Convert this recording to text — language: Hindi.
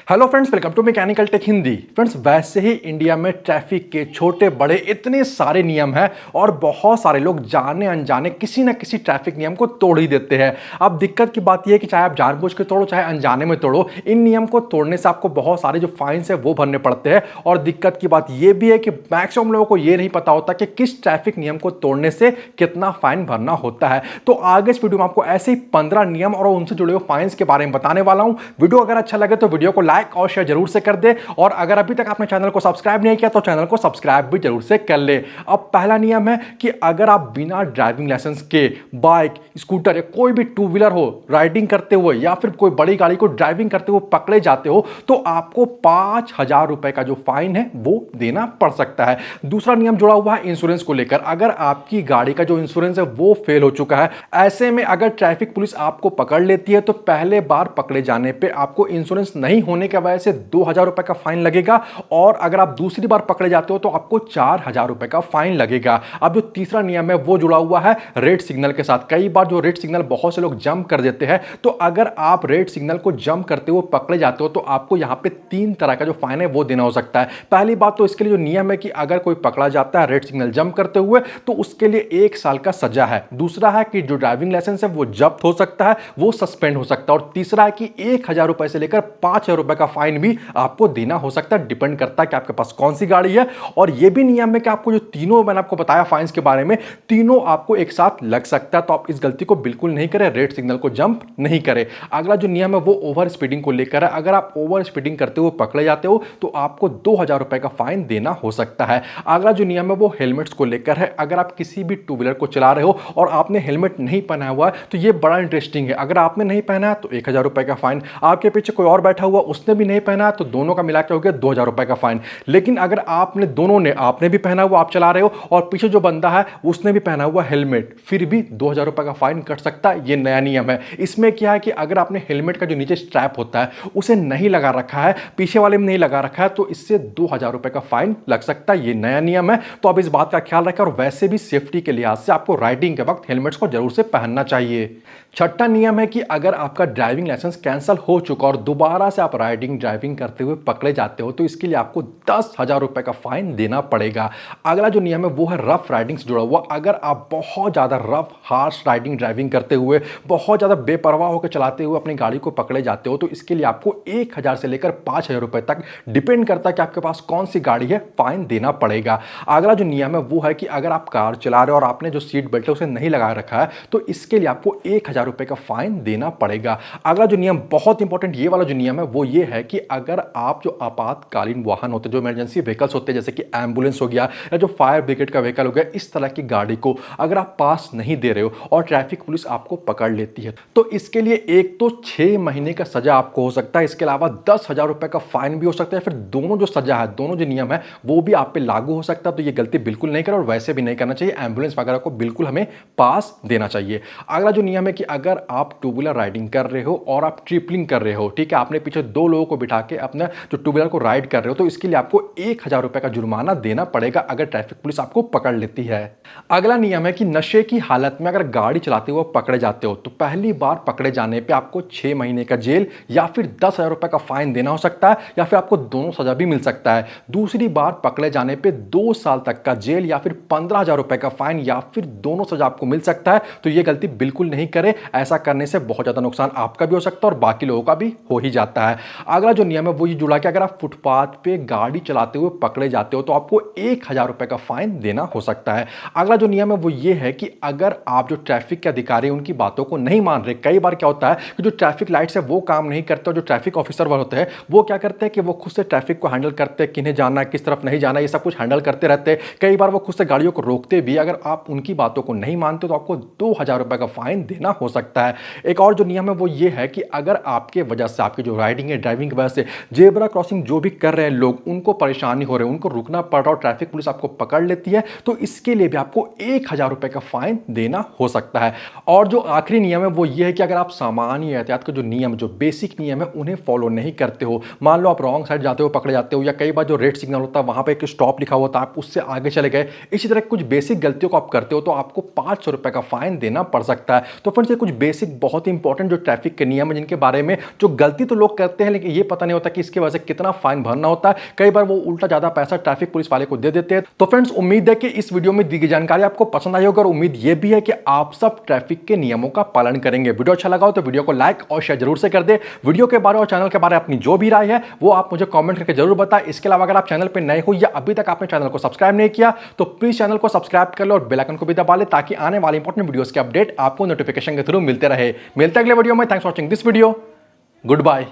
Hello friends, welcome to mechanical tech Hindi. Friends, वैसे ही इंडिया में ट्रैफिक के छोटे बड़े इतने सारे नियम हैं और बहुत सारे लोग जाने अनजाने किसी ना किसी ट्रैफिक नियम को तोड़ ही देते हैं। अब दिक्कत की बात यह है कि चाहे आप जानबूझ के तोड़ो चाहे अनजाने में तोड़ो, इन नियम को तोड़ने से आपको बहुत सारे जो फाइन्स है वो भरने पड़ते हैं। और दिक्कत की बात यह भी है कि मैक्सिमम लोगों को यह नहीं पता होता कि किस ट्रैफिक नियम को तोड़ने से कितना फाइन भरना होता है। तो आगे इस वीडियो में आपको ऐसे ही 15 नियम और उनसे जुड़े हुए फाइन्स के बारे में बताने वाला हूं। वीडियो अगर अच्छा लगे तो वीडियो को लाइक और शेयर जरूर से कर दे, और अगर अभी तक आपने चैनल को सब्सक्राइब नहीं किया तो चैनल को सब्सक्राइब भी जरूर से कर ले। अब पहला नियम है कि अगर आप बिना ड्राइविंग लाइसेंस के बाइक, स्कूटर या कोई भी टू व्हीलर हो राइडिंग करते हुए या फिर कोई बड़ी गाड़ी को ड्राइविंग करते हुए पकड़े जाते हो तो आपको 5,000 रुपए का जो फाइन है वो देना पड़ सकता है। दूसरा नियम जुड़ा हुआ है इंश्योरेंस को लेकर। अगर आपकी गाड़ी का जो इंश्योरेंस है वो फेल हो चुका है, ऐसे में अगर ट्रैफिक पुलिस आपको पकड़ लेती है तो पहले बार पकड़े जाने पे आपको इंश्योरेंस नहीं होने की वजह से 2,000 रुपए का फाइन लगेगा, और अगर आप दूसरी बार पकड़े जाते हो तो आपको 4,000 रुपए का फाइन लगेगा। अब जो तीसरा नियम है वो जुड़ा हुआ है रेड सिग्नल के साथ। कई बार जो रेड सिग्नल बहुत से लोग जंप कर देते हैं, तो अगर आप रेड सिग्नल को जंप करते हुए पकड़े जाते हो तो आपको यहां पे 3 तरह का जो फाइन है वो देना हो सकता है। पहली बात तो इसके लिए जो नियम है कि अगर कोई पकड़ा जाता है रेड सिग्नल जंप करते हुए तो उसके लिए 1 साल का सजा है। दूसरा है कि जो ड्राइविंग लाइसेंस है वो जब्त हो सकता है, वो सस्पेंड हो सकता है। और तीसरा है कि 1,000 रुपए से लेकर 5,000 रुपए का फाइन भी आपको देना हो सकता है। डिपेंड करता है कि आपके पास कौन सी गाड़ी है। और यह भी नियम है कि आपको जो तीनों मैंने आपको बताया फाइन्स के बारे में, तीनों आपको एक साथ लग सकता है। तो आप इस गलती को बिल्कुल नहीं करें, रेड सिग्नल को जंप नहीं करें। अगला जो नियम है वो ओवर स्पीडिंग को लेकर है। अगर आप ओवर स्पीडिंग करते हुए पकड़े जाते हो तो आपको 2,000 रुपए का फाइन देना हो सकता है। अगला जो नियम है वो हेलमेट्स को लेकर है। अगर आप किसी भी टू व्हीलर को चला रहे हो और आपने हेलमेट नहीं पहना हुआ है तो यह बड़ा इंटरेस्टिंग है। अगर आपने नहीं पहना है तो 1,000 रुपए का फाइन, आपके पीछे कोई और बैठा हुआ उसने भी नहीं पहना तो दोनों का मिलाकर हो गया 2,000 रुपए का फाइन। लेकिन अगर आपने भी पहना हुआ, आप चला रहे हो और पीछे जो बंदा है उसने भी पहना हुआ हेलमेट, फिर भी 2,000 रुपए का फाइन कट सकता है। ये नया नियम है। इसमें क्या है कि अगर आपने हेलमेट का जो नीचे स्ट्रैप होता है उसे नहीं लगा रखा है, पीछे वाले में नहीं लगा रखा है, तो इससे 2,000 रुपए का फाइन लग सकता है। ये नया नियम है, तो अब इस बात का ख्याल रखें। और वैसे भी सेफ्टी के लिहाज से आपको राइडिंग के वक्त हेलमेट्स को जरूर से पहनना चाहिए। छठा नियम है कि अगर आपका ड्राइविंग लाइसेंस कैंसिल हो चुका और दोबारा से आप ड्राइविंग करते हुए पकड़े जाते हो तो इसके लिए आपको 10,000 रुपए का फाइन देना पड़ेगा। अगला जो नियम है वो है रफ राइडिंग से जुड़ा हुआ। अगर आप बहुत ज्यादा रफ हार्श ड्राइविंग करते हुए, बहुत ज्यादा बेपरवाह होकर चलाते हुए अपनी गाड़ी को पकड़े जाते हो तो इसके लिए आपको 1,000 से लेकर 5,000 रुपए तक, डिपेंड करता है कि आपके पास कौन सी गाड़ी है, फाइन देना पड़ेगा। अगला जो नियम है वो है कि अगर आप कार चला रहे हो और आपने जो सीट बेल्ट है उसे नहीं लगा रखा है तो इसके लिए आपको 1,000 रुपए का फाइन देना पड़ेगा। अगला जो नियम बहुत इंपॉर्टेंट, ये वाला जो नियम है वो ये है कि अगर आप जो आपातकालीन वाहन होते हैं, जो इमरजेंसी व्हीकल्स होते हैं, जैसे कि एम्बुलेंस हो गया या जो फायर ब्रिगेड का व्हीकल हो गया, इस तरह की गाड़ी को अगर आप पास नहीं दे रहे हो और ट्रैफिक पुलिस आपको पकड़ लेती है तो इसके लिए एक तो 6 महीने का सजा आपको हो सकता है, इसके अलावा 10,000 रुपए का फाइन भी हो सकता है। फिर दोनों जो सजा है, दोनों जो नियम है वो भी आप पे लागू हो सकता है। तो ये गलती बिल्कुल नहीं करें और वैसे भी नहीं करना चाहिए। एम्बुलेंस वगैरह को बिल्कुल हमें पास देना चाहिए। अगला जो नियम है कि अगर आप टू व्हीलर राइडिंग कर रहे हो और आप ट्रिपलिंग कर रहे हो, ठीक है, आपने पीछे 2 लोगों को बिठा के अपना जो टू व्हीलर को राइड कर रहे हो तो इसके लिए आपको 1,000 रुपए का जुर्माना देना पड़ेगा अगर ट्रैफिक पुलिस आपको पकड़ लेती है। अगला नियम है कि नशे की हालत में अगर गाड़ी चलाते हुए पकड़े जाते हो तो पहली बार पकड़े जाने पे आपको 6 महीने का जेल या फिर 10,000 रुपए का फाइन देना हो सकता है, या फिर आपको दोनों सजा भी मिल सकता है। दूसरी बार पकड़े जाने पे 2 साल तक का जेल या फिर 15,000 रुपए का फाइन या फिर दोनों सजा आपको मिल सकता है। तो यह गलती बिल्कुल नहीं करें, ऐसा करने से बहुत ज्यादा नुकसान आपका भी हो सकता है और बाकी लोगों का भी हो ही जाता है। अगला जो नियम है वो ये जुड़ा कि अगर आप फुटपाथ पे गाड़ी चलाते हुए पकड़े जाते हो तो आपको 1,000 रुपए का फाइन देना हो सकता है। अगला जो नियम है वो ये है कि अगर आप जो ट्रैफिक के अधिकारी हैं उनकी बातों को नहीं मान रहे, कई बार क्या होता है कि जो ट्रैफिक लाइट्स है वो काम नहीं करते और जो ट्रैफिक ऑफिसर होते हैं वो क्या करते हैं कि वो खुद से ट्रैफिक को हैंडल करते हैं, किन्हें जाना है किस तरफ नहीं जाना, ये सब कुछ हैंडल करते रहते हैं। कई बार वो खुद से गाड़ियों को रोकते भी। अगर आप उनकी बातों को नहीं मानते तो आपको 2,000 रुपए का फाइन देना हो सकता है। एक और जो नियम है वो ये है कि अगर आपके वजह से, आपकी जो राइडिंग है ड्राइविंग की वजह से जेब्रा क्रॉसिंग जो भी कर रहे हैं लोग, उनको परेशानी हो रही है, उनको रुकना पड़ रहा और ट्रैफिक पुलिस आपको पकड़ लेती है तो इसके लिए भी आपको 1,000 रुपए का फाइन देना हो सकता है। और जो आखिरी नियम है वो ये है कि अगर आप सामान्य यातायात के जो नियम, जो बेसिक नियम है उन्हें फॉलो नहीं करते हो, मान लो आप रॉन्ग साइड जाते हो पकड़े जाते हो, या कई बार जो रेड सिग्नल होता है वहां पे एक स्टॉप लिखा होता है आप उससे आगे चले गए, इसी तरह कुछ बेसिक गलतियों को आप करते हो तो आपको 500 रुपए का फाइन देना पड़ सकता है। तो फ्रेंड्स, ये कुछ बेसिक बहुत ही इंपॉर्टेंट जो ट्रैफिक के नियम है जिनके बारे में जो गलती तो लोग करते हैं लेकिन ये पता नहीं होता कि इसके वजह से कितना फाइन भरना होता है। कई बार वो उल्टा ज्यादा पैसा ट्रैफिक पुलिस वाले को दे देते हैं। तो फ्रेंड्स उम्मीद है कि इस वीडियो में दी गई जानकारी आपको पसंद आई होगी और उम्मीद ये भी है कि आप सब ट्रैफिक के नियमों का पालन करेंगे। वीडियो अच्छा लगा हो तो वीडियो को लाइक और शेयर जरूर से कर दे। वीडियो के बारे और चैनल के बारे में अपनी जो भी राय है वो आप मुझे कमेंट करके जरूर बताएं। इसके अलावा अगर आप चैनल पर नए हो या अभी तक आपने चैनल को सब्सक्राइब नहीं किया तो प्लीज चैनल को सब्सक्राइब कर लो और बेल आइकन को भी दबा ले ताकि आने वाले इंपॉर्टेंट वीडियोस के अपडेट आपको नोटिफिकेशन के थ्रू मिलते रहे। मिलते हैं अगले वीडियो में। Thanks for watching this video. Good bye.